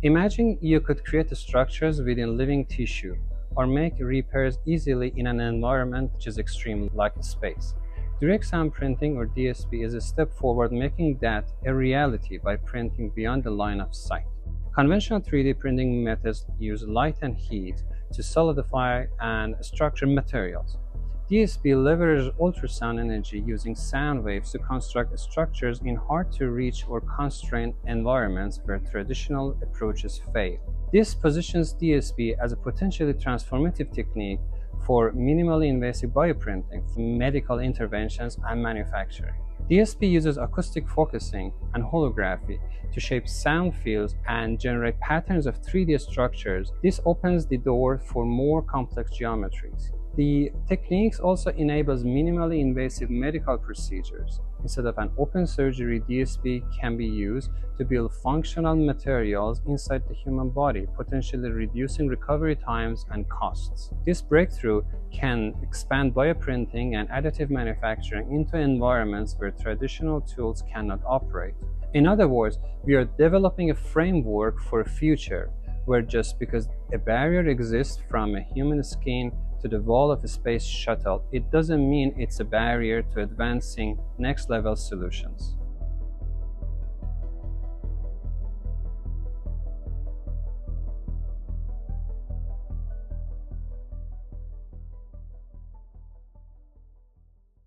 Imagine you could create structures within living tissue or make repairs easily in an environment which is extreme, like space. Direct sound printing, or DSP, is a step forward, making that a reality by printing beyond the line of sight. Conventional 3D printing methods use light and heat to solidify and structure materials. DSP leverages ultrasound energy using sound waves to construct structures in hard-to-reach or constrained environments where traditional approaches fail. This positions DSP as a potentially transformative technique for minimally invasive bioprinting, medical interventions, and manufacturing. DSP uses acoustic focusing and holography to shape sound fields and generate patterns of 3D structures. This opens the door for more complex geometries. The techniques also enables minimally invasive medical procedures. Instead of an open surgery, DSP can be used to build functional materials inside the human body, potentially reducing recovery times and costs. This breakthrough can expand bioprinting and additive manufacturing into environments where traditional tools cannot operate. In other words, we are developing a framework for a future where just because a barrier exists from a human skin to the wall of a space shuttle, it doesn't mean it's a barrier to advancing next-level solutions.